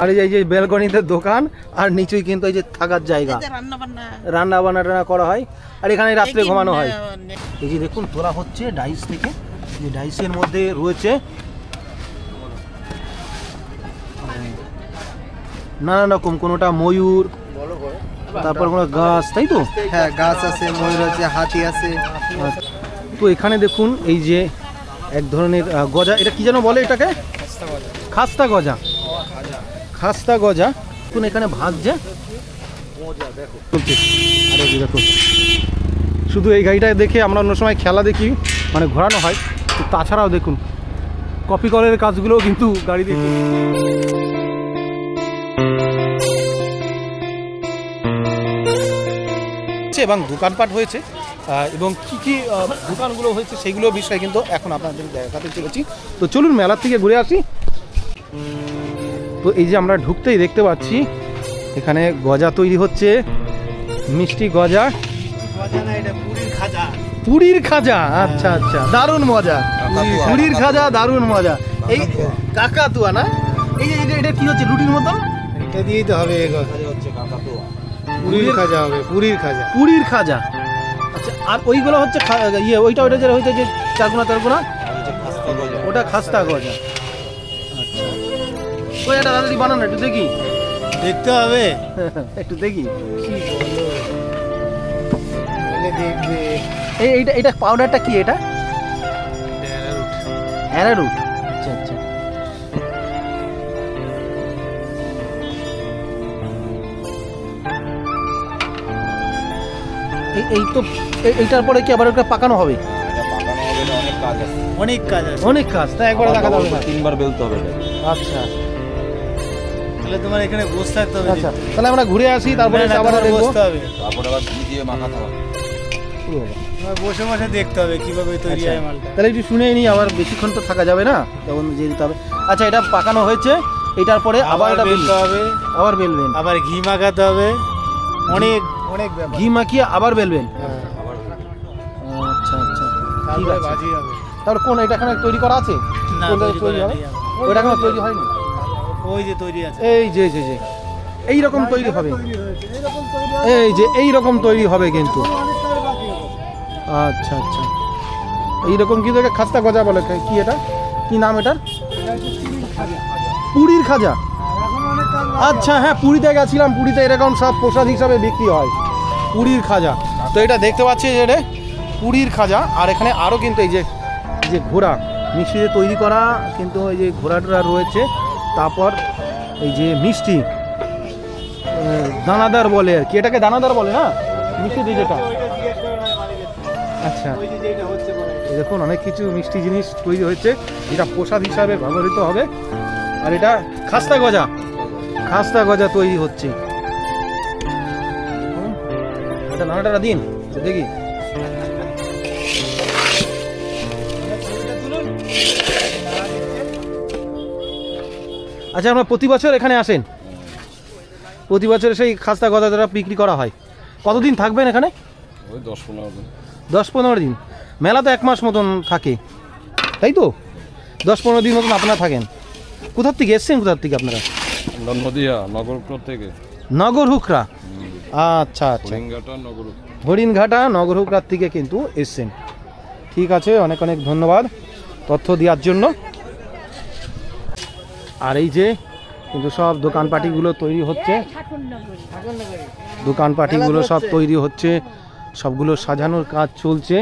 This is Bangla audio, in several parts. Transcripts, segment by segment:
আর এই যে ব্যালকনিতে দোকান আর নিচেই কিন্তু এই যে থাকার জায়গা, রান্না বান্না করা হয় আর এখানে রাত্রে ঘুমানো হয়। এই যে দেখুন তোলা হচ্ছে ডাইস থেকে, যে ডাইসের মধ্যে রয়েছে নানান রকম, কোনোটা ময়ূর, তারপর কোনো গাছ, তাই তো? হ্যাঁ, গাছ আছে, ময়ূর আছে, হাতি আছে। তো এখানে দেখুন এই যে এক ধরনের গজা, এটা কি যেন বলে এটাকে? খাস্তা গজা। খাস্তা গজা দেখুন এখানে ভাজছে। আরে দেখুন, শুধু এই গাড়িটায় দেখে আমরা অন্য সময় খেলা দেখি, মানে ঘোরানো হয়, তাছাড়াও দেখুন কপি কলের কাজগুলোও কিন্তু গাড়ি দেখি। এবং দোকানপাট হয়েছে এবং কি কি দোকানগুলো হয়েছে সেইগুলো বিষয়ে কিন্তু এখন আপনাদের দেখাতে চলেছি। তো চলুন মেলার থেকে ঘুরে আসি। তো এই যে আমরা ঢুকতেই দেখতে পাচ্ছি এখানে গজা তৈরি হচ্ছে, মিষ্টি গজা। পুরীর খাজা, আচ্ছা আচ্ছা, দারুণ মজা। পুরীর খাজা দারুণ মজা। এই কাকাতুয়া না, এই যে এটা কি হচ্ছে লুটির মতন? এটা দিয়েই তো হবে, পুরীর খাজা হবে, পুরীর খাজা। পুরীর খাজা, আচ্ছা। আর ওইগুলো হচ্ছে ইয়ে, ওইটা যেটা হয়েছে যে চারগুনা তারগুনা, ওটা খাস্তা গজা। আচ্ছা, ওই একটা দাদাদি বানান, একটু দেখি। দেখতে হবে, একটু দেখি। এইটা এটা পাউডারটা কি? এটা অ্যারারুট। আচ্ছা আচ্ছা, এই তো এইটার পরে কি আবার ওটা পাকানো হবে? অনেক কাজ, তাই একবার দেখা যাবে না, 3বার বেলতে হবে। আচ্ছা, তাহলে তোমার এখানে বসতে থাকতে হবে। আচ্ছা, তাহলে আমরা ঘুরে আসি, তারপরে আবার দেখব। বসতে হবে, তারপরে আবার ঘি দিয়ে মাখাতে হবে। বসে বসে দেখতে হবে কিভাবে তৈরি হয় মালটা। তাহলে একটু শুনেই নি, আবার বেশিক্ষণ তো থাকা যাবে না, তখন যেয়ে দিতে হবে। আচ্ছা, এটা পাকানো হয়েছে, এটার পরে আবার এটা বেলতে হবে, আবার বেলবেন, আবার ঘি মাখাতে হবে, অনেক অনেক ঘি মাখিয়ে আবার বেলবেন। আচ্ছা আচ্ছা, ঠিক তারপরে আছে। ভাজি হবে। তারপর কোন এটা এখানে তৈরি করা আছে? না, কোনটা তৈরি হবে? ওইটা এখনো তৈরি হয়নি। ওই যে তৈরি আছে, এই যে যে যে এই রকম তৈরি হবে, এই যে এই রকম তৈরি হবে কিন্তু। আচ্ছা আচ্ছা, এইরকম কিন্তু এটা খাস্তা গজা বলে। কি এটা, কি নাম এটার? পুরীর খাজা। আচ্ছা, হ্যাঁ, পুরীতে গেছিলাম, পুরীতে এরকম সব প্রসাদ হিসাবে বিক্রি হয়, পুরীর খাজা। তো এটা দেখতে পাচ্ছি যে এটা পুরীর খাজা। আর এখানে আরও কিন্তু এই যে ঘোড়া মিষ্টিতে তৈরি করা, কিন্তু এই যে ঘোড়া টোড়া রয়েছে। তারপর এই যে মিষ্টি দানাদার বলে আর কি, এটাকে দানাদার বলে না মিষ্টি যেটা। আচ্ছা, দেখুন অনেক কিছু মিষ্টি জিনিস তৈরি হয়েছে যেটা প্রসাদ হিসাবে ব্যবহৃত হবে। আর এটা খাস্তা গজা, খাস্তা গজা তৈরি হচ্ছে। এটা নানাটা দিন দেখি। আচ্ছা, আমরা প্রতি বছর এখানে আসেন? প্রতি বছর সেই খাস্তা গজা দ্বারা বিক্রি করা হয়। কতদিন থাকবেন এখানে? ওই 10-15 দিন। 10-15 দিন। মেলা তো 1 মাস মতন থাকে, তাই তো? 10-15 দিন মতন আপনারা থাকেন। কোথার থেকে এসছেন? কোথার থেকে আপনারা? নদিয়া নগরহুকরা থেকে। নগরহুকরা, আচ্ছা আচ্ছা, হরিণঘাটা নগরহুকরার থেকে কিন্তু এসছেন। ঠিক আছে, অনেক অনেক ধন্যবাদ তথ্য দেওয়ার জন্য। আর এই যে কিন্তু সব দোকানপাটিগুলো তৈরি হচ্ছে, দোকানপাটিগুলো সব তৈরি হচ্ছে, সবগুলো সাজানোর কাজ চলছে।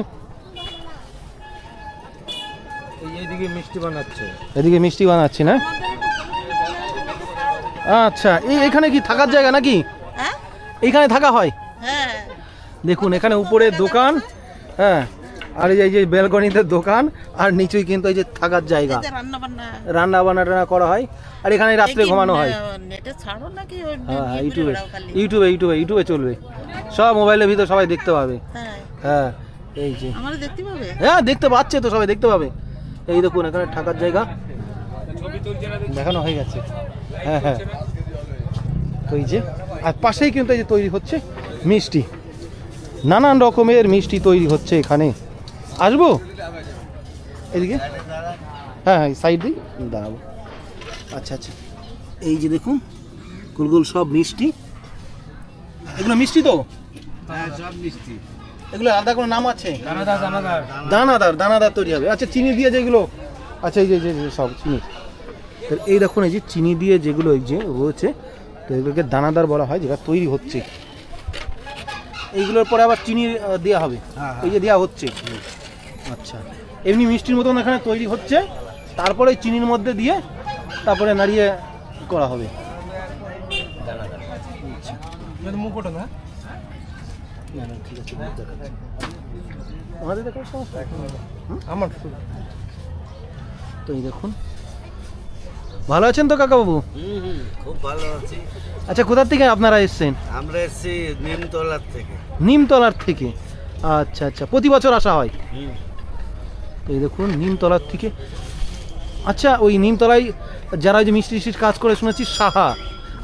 এইদিকে মিষ্টি বানাচ্ছে, এদিকে মিষ্টি বানাচ্ছে না? আচ্ছা, এইখানে কি থাকার জায়গা নাকি? এইখানে থাকা হয়? দেখুন এখানে উপরে দোকান, হ্যাঁ, আর এই যে ব্যালকনিতে দোকান আর নিচেই কিন্তু এই যে থাকার জায়গা, রান্না বান্না করা হয় আর এখানে রাত্রে ঘুমানো হয়। হ্যাঁ, ইউটিউবে চলবে, সব মোবাইলের ভিতর সবাই দেখতে পাবে। হ্যাঁ, এই যে হ্যাঁ দেখতে পাচ্ছে তো, সবাই দেখতে পাবে। এই দেখুন এখানে থাকার জায়গা দেখানো হয়ে গেছে। হ্যাঁ হ্যাঁ, তো এই যে আর পাশেই কিন্তু এই যে তৈরি হচ্ছে মিষ্টি, নানান রকমের মিষ্টি তৈরি হচ্ছে এখানে। আসবো এদিকে? হ্যাঁ হ্যাঁ, সাইড দিয়ে দাঁড়াবো। আচ্ছা আচ্ছা, এই যে দেখুন গোল সব মিষ্টি। এগুলো মিষ্টি তো? হ্যাঁ সব মিষ্টি। এগুলো আলাদা কোনো নাম আছে? দানাদার দানাদার দানাদার তৈরি হবে। আচ্ছা চিনি দিয়ে যেগুলো, আচ্ছা এই যে সব চিনি, তো এই দেখুন এই যে চিনি দিয়ে যেগুলো এই যে রয়েছে, তো এগুলোকে দানাদার বলা হয়, যেটা তৈরি হচ্ছে। এইগুলোর পরে আবার চিনি দেওয়া হবে, এই যে দেওয়া হচ্ছে। আচ্ছা এমনি মিষ্টির মতন এখানে তৈরি হচ্ছে, তারপরে চিনির মধ্যে দিয়ে তারপরে নাড়িয়ে করা হবে। মুখোটা না না না ঠিক আছে, আমাদের দেখার সমস্যা আমার তো এই দেখুন। ভালো আছেন তো কাকাবাবু? খুব ভালো আছি। আচ্ছা কোথার থেকে আপনারা এসেছেন? আমরা এসেছি নিমতলার থেকে। নিমতলার থেকে, আচ্ছা আচ্ছা, প্রতি বছর আসা হয়? তো এই দেখুন নিমতলার থেকে। আচ্ছা ওই নিমতলায় যারা ওই যে মিষ্টি মিষ্টির কাজ করে শুনেছি সাহা,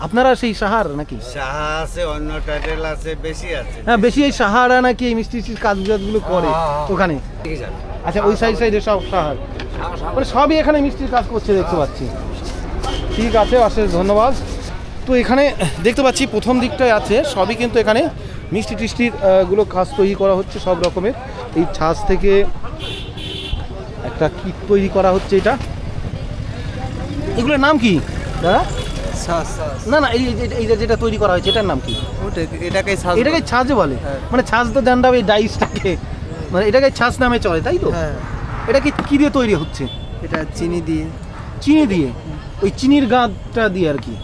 আপনারা সেই সাহার নাকি? সাহা আছে, অন্য টাইটেল আছে, বেশি আছে। হ্যাঁ বেশি এই সাহারা নাকি এই মিষ্টি মিষ্টির কাজগুলো করে ওখানে? আচ্ছা ওই সাইডে সব সাহার, মানে সবই এখানে মিষ্টির কাজ করছে দেখতে পাচ্ছি। ঠিক আছে, অশেষ ধন্যবাদ। তো এখানে দেখতে পাচ্ছি প্রথম দিকটায় আছে সবই কিন্তু এখানে মিষ্টি টিষ্টির গুলো কাজ তৈরি করা হচ্ছে সব রকমের। এই ছাঁচ থেকে একটা কি তৈরি করা হচ্ছে, এটা এগুলোর নাম কি দাদা? না না এই যেটা তৈরি করা হয়েছে এটার নাম কি? এটাকে ছাঁচ বলে? মানে ছাঁচ তো জানতে হবে, এই ডাইসটাকে মানে এটাকে ছাঁচ নামে চলে তাই তো? এটা কি দিয়ে তৈরি হচ্ছে? এটা চিনি দিয়ে। চিনি দিয়ে? ওই চিনির গাঁদটা দিয়ে আর কি?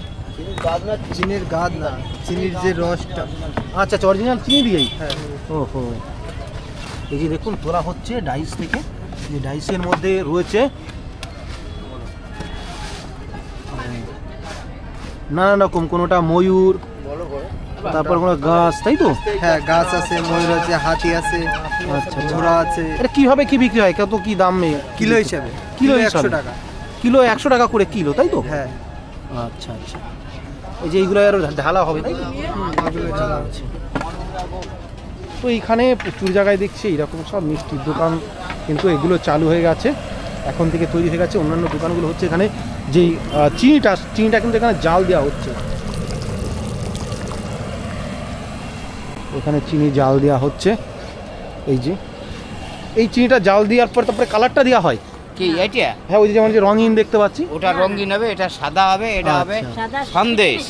চিনির গাদ না, চিনির যে রসটা। আচ্ছা অরিজিনাল চিনি দিয়েই? হ্যাঁ। ওহো, এই যে দেখুন তোলা হচ্ছে ডাইস থেকে, যে ডাইসের মধ্যে রয়েছে নানান রকম, কোনোটা ময়ূর, তারপর কোনো গাছ, তাই তো? হ্যাঁ গাছ আছে, ময়ূর আছে, হাতি আছে, আচ্ছা ঘোড়া আছে। এটা কিভাবে কি বিক্রি হয়, কত কি দামে? কিলো হিসাবে। কিলো 100 টাকা। কিলো 100 টাকা করে কিলো, তাই তো? হ্যাঁ। আচ্ছা আচ্ছা, এই যে এইগুলো আরো ঢালা হবে তাই তো? আচ্ছা। তো এইখানে প্রচুর জায়গায় দেখছি এরকম সব মিষ্টির দোকান, কিন্তু এগুলো চালু হয়ে গেছে, এখন থেকে তৈরি হয়ে গেছে। অন্যান্য দোকানগুলো হচ্ছে এখানে যেই চিনিটা কিন্তু এখানে জাল দেওয়া হচ্ছে, এখানে চিনি জাল দেওয়া হচ্ছে। এই যে এই চিনিটা জাল দেওয়ার পর তারপরে কালারটা দেওয়া হয় কি এটা? হ্যাঁ ওই যে যেমন যে রঙিন দেখতে পাচ্ছি, ওটা রঙিন হবে, এটা সাদা হবে, এটা হবে সন্দেশ।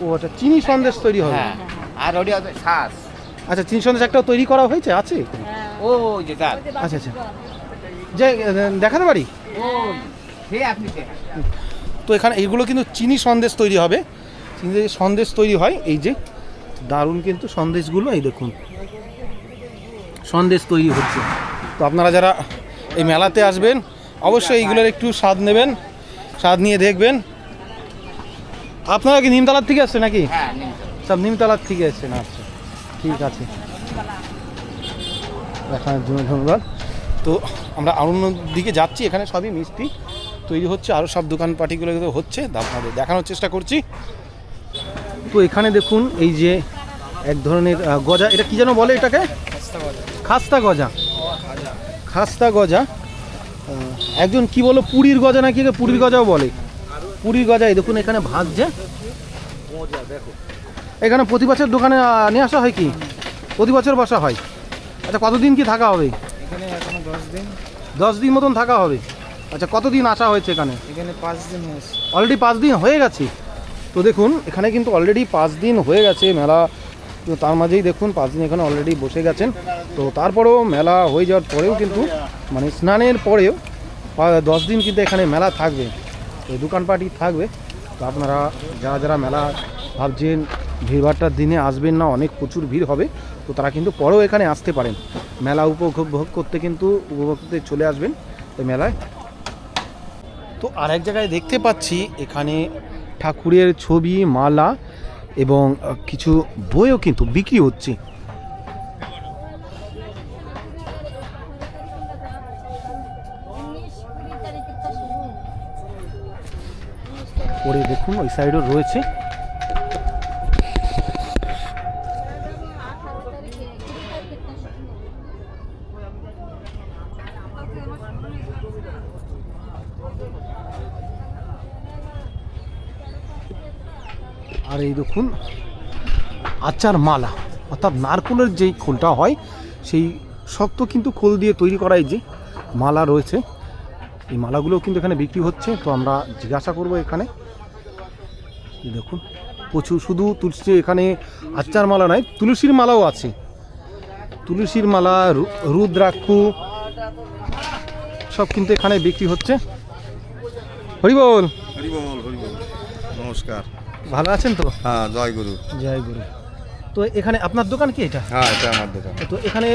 ও আচ্ছা, চিনি সন্দেশ তৈরি হবে। হ্যাঁ, আর ওটা হবে শ্বাস। আচ্ছা চিনি সন্দেশ একটাও তৈরি করা হয়েছে আছে? ও যেটা আচ্ছা আচ্ছা, যে দেখাতে পারি? ও সে আপনি দেখেন। তো এখানে এইগুলো কিন্তু চিনি সন্দেশ তৈরি হবে, চিনি সন্দেশ তৈরি হয়। এই যে দারুণ কিন্তু সন্দেশগুলো, এই দেখুন সন্দেশ তৈরি হচ্ছে। তো আপনারা যারা এই মেলাতে আসবেন অবশ্যই এইগুলোর একটু স্বাদ নেবেন, স্বাদ নিয়ে দেখবেন। আপনারা কি নিমতলার থেকে আসছেন নাকি? হ্যাঁ, সব নিমতলার থেকে এসছেন, আচ্ছা ঠিক আছে, দেখানোর জন্য ধন্যবাদ। তো আমরা অন্য দিকে যাচ্ছি, এখানে সবই মিষ্টি তৈরি হচ্ছে, আরও সব দোকানপাটিগুলো হচ্ছে, আপনাদের দেখানোর চেষ্টা করছি। তো এখানে দেখুন এই যে এক ধরনের গজা, এটা কি যেন বলে এটাকে? খাস্তা গজা। খাস্তা গজা, একজন কি বলো পুরীর গজা নাকি, পুরীর গজাও বলে, পুরীর গজা। এই দেখুন এখানে ভাজছে, এখানে প্রতি বছর দোকানে নিয়ে আসা হয় কি? প্রতি বছর বসা হয়? আচ্ছা কতদিন কি থাকা হবে এখানে? এখনো 10 দিন। 10 দিন মতন থাকা হবে। আচ্ছা কতদিন আসা হয়েছে এখানে? এখানে 5 দিন হয়েছে। অলরেডি 5 দিন হয়ে গেছে। তো দেখুন এখানে কিন্তু অলরেডি 5 দিন হয়ে গেছে মেলা, তো তার মাঝেই দেখুন 5 দিন এখানে অলরেডি বসে গেছেন। তো তারপরেও মেলা হয়ে যাওয়ার পরেও কিন্তু মানে স্নানের পরেও 10 দিন কিন্তু এখানে মেলা থাকবে, তো দোকানপাটি থাকবে। তো আপনারা যারা যারা মেলা ভাবছেন ভিড়ভাড়টার দিনে আসবেন না, অনেক প্রচুর ভিড় হবে, তো তারা কিন্তু পরেও এখানে আসতে পারেন, মেলা উপভোগ করতে কিন্তু উপভোগ করতে চলে আসবেন এই মেলায়। তো আরেক জায়গায় দেখতে পাচ্ছি এখানে ঠাকুরের ছবি, মালা এবং কিছু বইও কিন্তু বিক্রি হচ্ছে। পরে দেখুন ওই সাইডও রয়েছে। আর আর এই দেখুন আচার মালা, অর্থাৎ নারকেলের যেই খোলটা হয় সেই শক্ত কিন্তু খোল দিয়ে তৈরি করা এই যে মালা রয়েছে, এই মালাগুলো কিন্তু এখানে বিক্রি হচ্ছে। তো আমরা জিজ্ঞাসা করব এখানে। দেখুন প্রচুর, শুধু তুলসী, এখানে আচার মালা নয়, তুলসীর মালাও আছে। তুলসীর মালা, রুদ্রাক্ষ সব কিন্তু এখানে বিক্রি হচ্ছে। হরিবল। নমস্কার, ভালো আছেন তো? হ্যাঁ, জয় গুরু। জয় গুরু। তো এখানে আপনার দোকান কি এটা? হ্যাঁ, এটা আমার দোকান। তো এখানে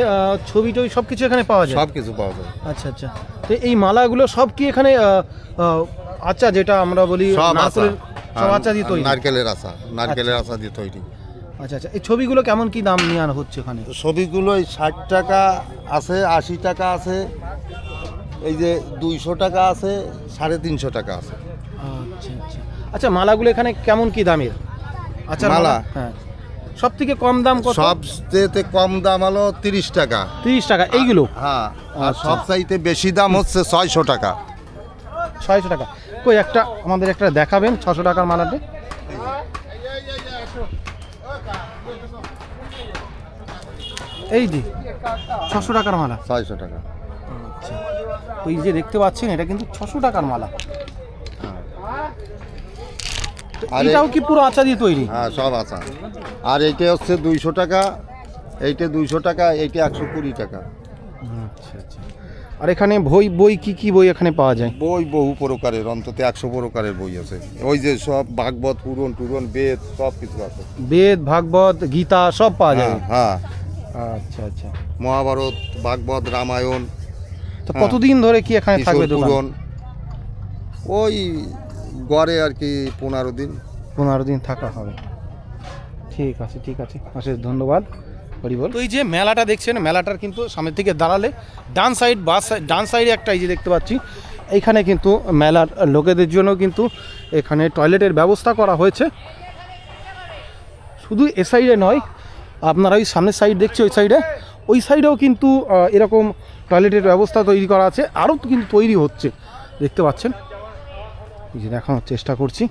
ছবি টবি সব কিছু এখানে পাওয়া যায়? সব কিছু পাওয়া যায়। আচ্ছা আচ্ছা। তো এই মালাগুলো সব কি এখানে আচ্ছা, যেটা আমরা বলি নারকেলের সব আচা দিয়ে তৈরি? নারকেলের আচা দিয়ে তৈরি। আচ্ছা আচ্ছা। এই ছবিগুলো কেমন কি দাম নিয়ে আনা হচ্ছে এখানে? ছবিগুলো 60 টাকা আছে, 80 টাকা আছে, এই যে 200 টাকা আছে, 350 টাকা আছে। আচ্ছা আচ্ছা। আচ্ছা, মালাগুলো এখানে কেমন কি দামের? আচ্ছা, মালা? হ্যাঁ। সব থেকে কম দাম কত? সবচেয়ে কম দাম হলো 30 টাকা। 30 টাকা এইগুলো? হ্যাঁ। আর আচ্ছা। সবচাইতে বেশি দাম হচ্ছে 600 টাকা। 600 টাকা। কই একটা আমাদের একটা দেখাবেন 600 টাকার মালাতে? এই যে 600 টাকার মালা। 600 টাকা। আচ্ছা, ওই যে দেখতে পাচ্ছেন এটা কিন্তু 600 টাকার মালা। আর এটাও কি পুরো আচা দিয়ে তৈরি? হ্যাঁ, সব আছে। আর এইটা হচ্ছে 200 টাকা, এইটা 200 টাকা, এইটা 120 টাকা। আচ্ছা আচ্ছা। আর এখানে বই কি বই এখানে পাওয়া যায়? বই বহু প্রকারের, অন্তত 100 প্রকারের বই আছে। ওই যে সব ভাগবত, পুরাণ, বেদ সব কিছু আছে। বেদ, ভাগবত, গীতা সব পাওয়া যায়? হ্যাঁ। আচ্ছা আচ্ছা। মহাভারত, ভাগবত, রামায়ণ। তো কতদিন ধরে কি এখানে থাকবে দোকান? পুরাণ ওই গড়ে আর কি 15 দিন। 15 দিন থাকা হবে। ঠিক আছে ঠিক আছে, অশেষ ধন্যবাদ। হরিবল। তো এই যে মেলাটা দেখছেন, মেলাটার কিন্তু সামনের থেকে দাঁড়ালে ডান সাইডে একটা এই যে দেখতে পাচ্ছি, এইখানে কিন্তু মেলার লোকেদের জন্য কিন্তু এখানে টয়লেটের ব্যবস্থা করা হয়েছে। শুধু এ সাইডে নয়, আপনারা ওই সামনের সাইড দেখছি, ওই সাইডেও কিন্তু এরকম টয়লেটের ব্যবস্থা তৈরি করা আছে, আরও কিন্তু তৈরি হচ্ছে দেখতে পাচ্ছেন। এই যে দেখানোর চেষ্টা করছি,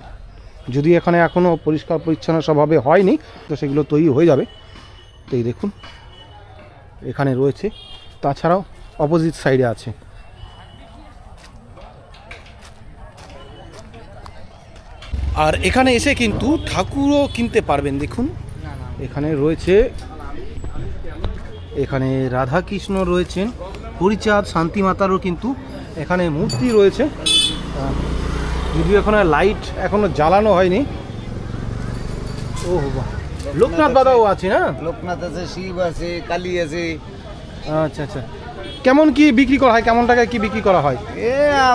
যদি এখানে এখনও পরিষ্কার পরিচ্ছন্ন স্বভাবে হয়নি, তো সেগুলো তৈরি হয়ে যাবে। তো এই দেখুন এখানে রয়েছে, তাছাড়াও অপোজিট সাইডে আছে। আর এখানে এসে কিন্তু ঠাকুরও কিনতে পারবেন। দেখুন এখানে রয়েছে, এখানে রাধা কৃষ্ণ রয়েছেন, হরিচাঁদ, শান্তিমাতারও কিন্তু এখানে মূর্তি রয়েছে, যদিও এখানে লাইট এখনো জ্বালানো হয়নি। ও বাবা, লোকনাথ বাবাও আছে না? লোকনাথ আছে, শিব আছে, কালী আছে। আচ্ছা আচ্ছা। কেমন কি বিক্রি করা হয়, কেমন টাকায় কি বিক্রি করা হয়?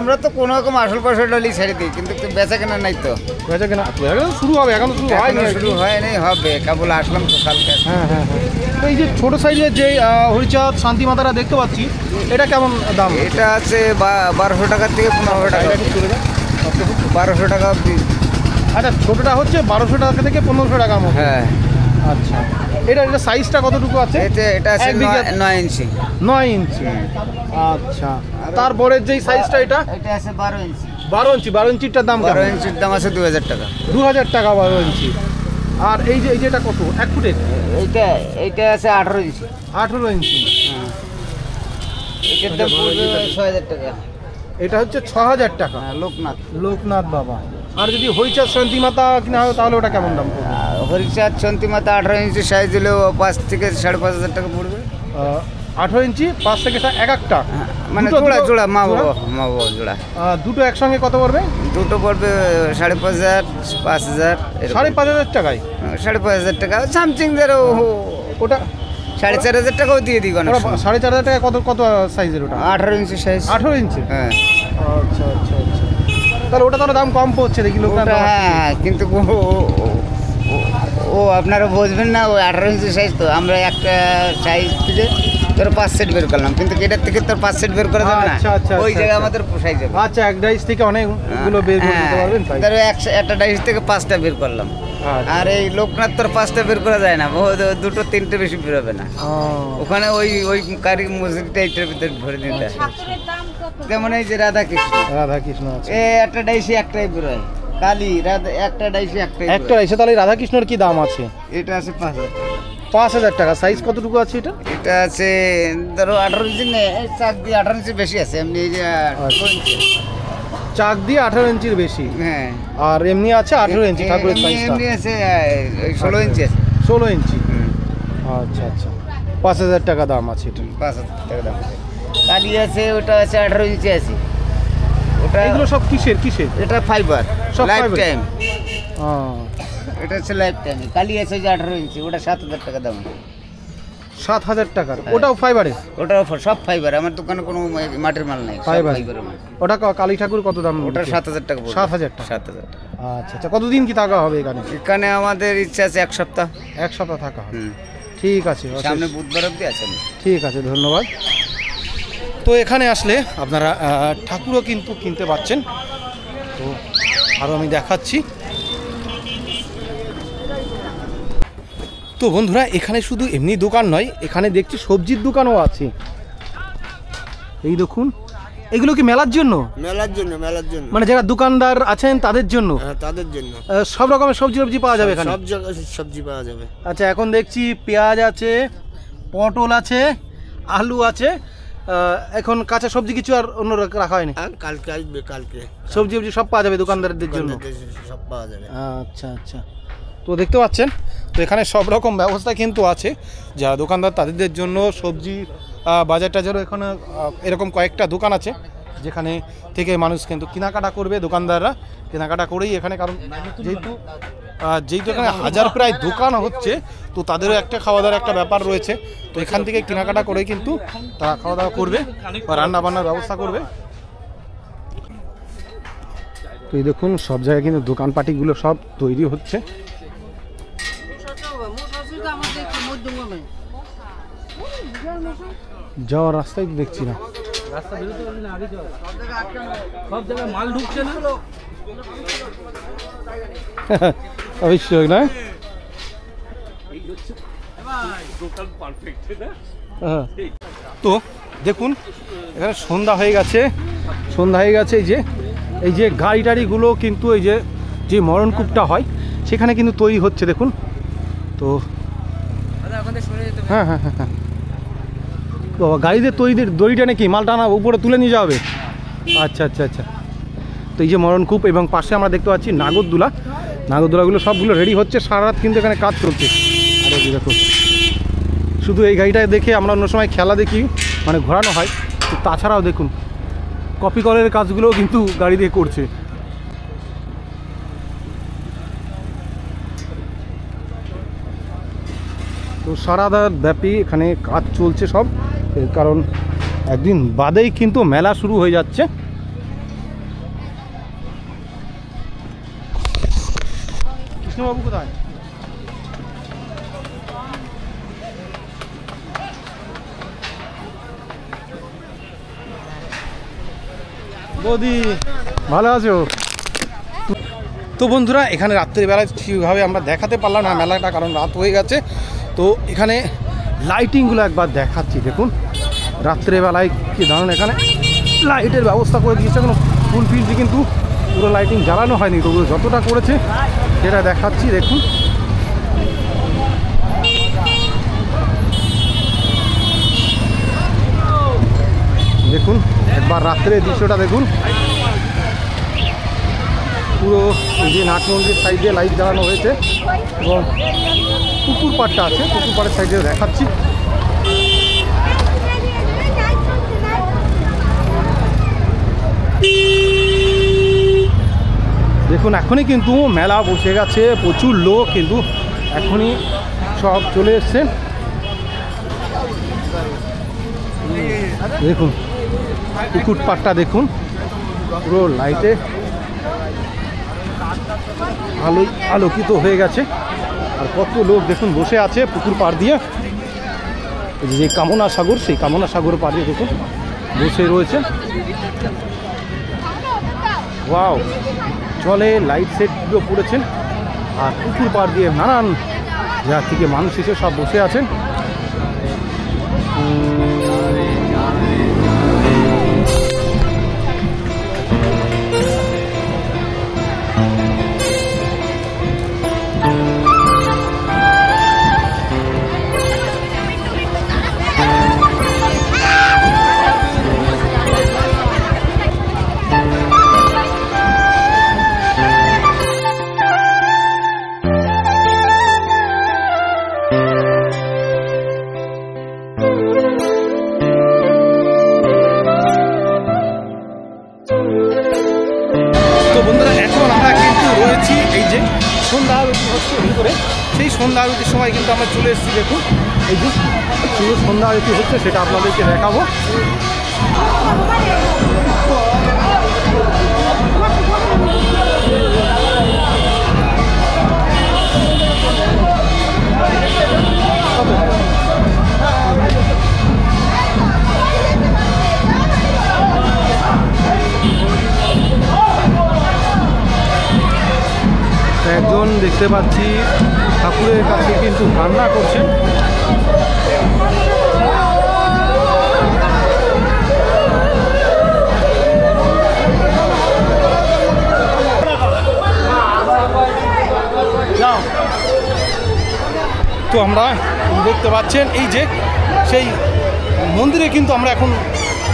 আমরা তো কোনো রকম আসল পাশল ডালি ছেড়ে দিই, কিন্তু বেচা কেনা নাই তো। বেচা কেনা শুরু হবে, এখন শুরু হয়নি। শুরু হয়নি, হবে, কেবল আসলাম তো কালকে। হ্যাঁ হ্যাঁ হ্যাঁ। তো এই যে ছোট সাইজের যে হরিচাঁদ, শান্তিমাতারা দেখতে পাচ্ছি, এটা কেমন দাম? এটা আছে 1200 টাকার থেকে 1500 টাকা। 1200 টাকা অবধি। আচ্ছা, ছোটটা হচ্ছে 1200 টাকা থেকে 1500 টাকার মতো। হ্যাঁ। আচ্ছা, এটা সাইজটা কতটুকু আছে? এটা আছে 9 ইঞ্চি। 9 ইঞ্চি। আচ্ছা, তারপরে যেই সাইজটা এটা আছে 12 ইঞ্চি। 12 ইঞ্চিটার দাম? 12 ইঞ্চির দাম আছে 2000 টাকা। 2000 টাকা 12 ইঞ্চি। আর এই যে এটা কত, 1 ফুটের? এইটা আছে 18 ইঞ্চি। 18 ইঞ্চি। এটার দাম 6000 টাকা। এটা হচ্ছে 6000 টাকা। লোকনাথ বাবা। আর যদি হরিচাঁদ, শান্তিমাতা কিনা হয় তাহলে ওটা কেমন দাম পড়বে? হরিচাঁদ, শান্তিমাতা 18 ইঞ্চি সাইজ হলেও 5 থেকে 5500 টাকা পড়বে। 18 ইঞ্চি 5 থেকে এক একটা, মানে জোড়া মা বাবা জোড়া। দুটো একসঙ্গে কত পড়বে? দুটো পড়বে 5500, 5000। 5500 টাকায়? 5500 টাকা সামথিং। ওটা 4500 টাকাও দিয়ে দিই। 4500 টাকা কত সাইজের ওটা? 18 ইঞ্চি সাইজ। 18 ইঞ্চি? হ্যাঁ। আচ্ছা আচ্ছা আচ্ছা। তাহলে ওটা তাহলে দাম কম পড়ছে দেখি লোকনাথ। হ্যাঁ, কিন্তু ও আপনারা বুঝবেন না, ওই 18 ইঞ্চি সাইজ তো। আমরা একটা সাইজ থেকে তোর 5 সেট বের করলাম, কিন্তু এটার থেকে তোর 5 সেট বের করা যাবে না। ওই জায়গায় আমাদের পোষাই যাবে। আচ্ছা, এক ডাইস থেকে অনেকগুলো বের করে দিতে পারবেন তাই? তার একটা ডাইস থেকে 5টা বের করলাম। আর এই লোকনাথ তোর 5টা বের করা যায় না, দুটো 3টে বেশি বের হবে না। ওখানে ওই কারি মসজিদটা এইটার ভিতরে ভরে দিতে। যেমন এই যে রাধা কৃষ্ণ আছে, একটা ডাইসে একটাই বের হয়। কালী রাধা একটা ডাইসে একটা এসে তাহলে রাধাকৃষ্ণর কি দাম আছে? এটা আছে 5000 5000 টাকা। সাইজ কতটুকু আছে এটা? এটা আছে ধরো 18 ইঞ্চি নেই, চাক দিয়ে 18 ইঞ্চি বেশি আছে, এমনি এই যে 18 ইঞ্চি চাক দিয়ে 18 ইঞ্চির বেশি। হ্যাঁ, আর এমনি আছে 18 ইঞ্চি ঠাকুরের সাইজটা। এমনি আছে 16 ইঞ্চি আছে। 16 ইঞ্চি। আচ্ছা আচ্ছা, 5000 টাকা দাম আছে এটা। 5000 টাকা দাম আছে। কালী আছে, ওটা আছে 18 ইঞ্চি আছে। ওটা এগুলো সব কিসের? এটা ফাইবার, সব লাইফ fiber? টাইম। হ্যাঁ, এটা হচ্ছে লাইফ টাইম। কালী আছে যে 18 ইঞ্চি, ওটা 7000 টাকা দাম। 7000 টাকার? ওটাও ফাইবারের? ওটাও সব ফাইবার। আমার দোকানে কোনো মাটির মাল নাই, সব ফাইবার। ফাইবারের মাল। ওটা কালী ঠাকুর কত দাম? ওটা 7000 টাকা পড়বে। 7000 টাকা। 7000 টাকা। আচ্ছা আচ্ছা, কতদিন কি থাকা হবে এখানে? এখানে আমাদের ইচ্ছা আছে 1 সপ্তাহ। 1 সপ্তাহ থাকা হবে। হুম। ঠিক আছে, সামনে বুধবার অবধি আছে। ঠিক আছে, ধন্যবাদ। তো এখানে আসলে আপনারা ঠাকুরও কিন্তু কিনতে পাচ্ছেন। তো আরও আমি দেখাচ্ছি। তো বন্ধুরা, এখানে শুধু এমনি দোকান নয়, এখানে দেখছি সবজির দোকানও আছে। এই দেখুন, এগুলো কি মেলার জন্য? মেলার জন্য মানে যারা দোকানদার আছেন তাদের জন্য? তাদের জন্য সব রকমের সবজি পাওয়া যাবে এখানে? সব জায়গায় সবজি পাওয়া যাবে। আচ্ছা, এখন দেখছি পেঁয়াজ আছে, পটল আছে, আলু আছে। এখন কাঁচা সবজি কিছু আর অন্য রাখা হয়নি? কালকে আসবে, কালকে সবজি সব পাওয়া যাবে দোকানদারদের জন্য? সব পাওয়া যাবে। আচ্ছা আচ্ছা, তো দেখতে পাচ্ছেন, তো এখানে সব রকম ব্যবস্থা কিন্তু আছে। যারা দোকানদার তাদের জন্য সবজি বাজার টাজারও এখানে এরকম কয়েকটা দোকান আছে যেখানে থেকে মানুষ কিন্তু কেনাকাটা করবে। দোকানদাররা কেনাকাটা করেই এখানে, কারণ যেহেতু এখানে হাজার প্রায় দোকান হচ্ছে, তো তাদেরও একটা খাওয়া দাওয়ার একটা ব্যাপার রয়েছে। তো এখান থেকে কেনাকাটা করে কিন্তু তারা খাওয়া দাওয়া করবে বা রান্না বান্নার ব্যবস্থা করবে। তো এই দেখুন, সব জায়গায় কিন্তু দোকানপাটিগুলো সব তৈরি হচ্ছে। যাওয়ার রাস্তায় তো দেখছি না, সব জায়গায় মাল ঢুকছে না। অবশ্যই না। তো দেখুন, এখানে সন্ধ্যা হয়ে গেছে। এই যে গাড়ি টাড়িগুলো কিন্তু এই যে মরণকূপটা হয় সেখানে কিন্তু তৈরি হচ্ছে, দেখুন। তো হ্যাঁ হ্যাঁ হ্যাঁ হ্যাঁ, বাবা, গাড়িতে তৈরি দড়িটা নাকি মাল টানা উপরে তুলে নিয়ে যাবে? আচ্ছা আচ্ছা আচ্ছা। তো এই যে মরণকূপ এবং পাশে আমরা দেখতে পাচ্ছি নাগরদোলাগুলো সবগুলো রেডি হচ্ছে। সারা রাত কিন্তু এখানে কাজ চলছে। আরে দেখুন, শুধু এই গাড়িটা দেখে আমরা অন্য সময় খেলা দেখি, মানে ঘোরানো হয়, তো তাছাড়াও দেখুন কপি কলের কাজগুলোও কিন্তু গাড়ি দিয়ে করছে। তো সারা রাত ব্যাপী এখানে কাজ চলছে সব, কারণ একদিন বাদেই কিন্তু মেলা শুরু হয়ে যাচ্ছে। কৃষ্ণবাবু কোথায়? বৌদি, ভালো আছো? তো বন্ধুরা, এখানে রাত্রিবেলায় ঠিকভাবে আমরা দেখাতে পারলাম না মেলাটা, কারণ রাত হয়ে গেছে। তো এখানে লাইটিংগুলো একবার দেখাচ্ছি, দেখুন রাত্রেবেলায় কি ধরনের এখানে লাইটের ব্যবস্থা করে দিয়েছে। কোনো ফুল ফিলটি কিন্তু পুরো লাইটিং জ্বালানো হয়নি, তবু যতটা করেছে সেটা দেখাচ্ছি, দেখুন। দেখুন একবার রাত্রের দৃশ্যটা দেখুন, পুরো এই যে নাট মন্দির সাইডে লাইট জ্বালানো হয়েছে এবং পুকুর পাড়টা আছে, পুকুর পাড়ের সাইডে দেখাচ্ছি। দেখুন এখনই কিন্তু মেলা বসে গেছে, প্রচুর লোক কিন্তু এখনই সব চলে এসছে। দেখুন পুকুর পাড়টা দেখুন, পুরো লাইটে আলোকিত হয়ে গেছে। আর কত লোক দেখুন বসে আছে পুকুর পাড় দিয়ে। যে কামনা সাগর, সেই কামনা সাগর পাড়ে দেখুন বসে রয়েছে। ওয়াও, জলে লাইট সেটগুলো পড়েছেন আর পুকুর পাড় দিয়ে নানান জায়গা থেকে মানুষ এসে সব বসে আছেন। সন্ধ্যা আরতির সময় কিন্তু আমরা চলে এসেছি। দেখুন এই যে শুধু সন্ধ্যা আরতি হচ্ছে, সেটা আপনাদেরকে দেখাবো। একজন দেখতে পাচ্ছি ঠাকুরের কাছে কিন্তু রান্না করছেন। তো আমরা দেখতে পাচ্ছেন এই যে সেই মন্দিরে কিন্তু আমরা এখন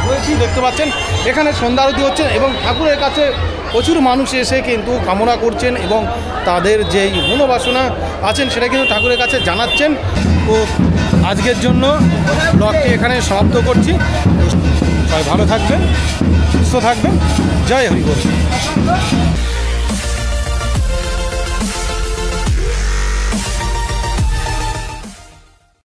রয়েছি। দেখতে পাচ্ছেন এখানে সন্ধ্যা আরতি হচ্ছে এবং ঠাকুরের কাছে প্রচুর মানুষ এসে কিন্তু কামনা করছেন এবং তাদের যেই মনোবাসনা আছেন সেটা কিন্তু ঠাকুরের কাছে জানাচ্ছেন। তো আজকের জন্য ব্লগটি এখানে সমাপ্ত করছি। সবাই ভালো থাকবেন, সুস্থ থাকবেন। জয় হরি বল।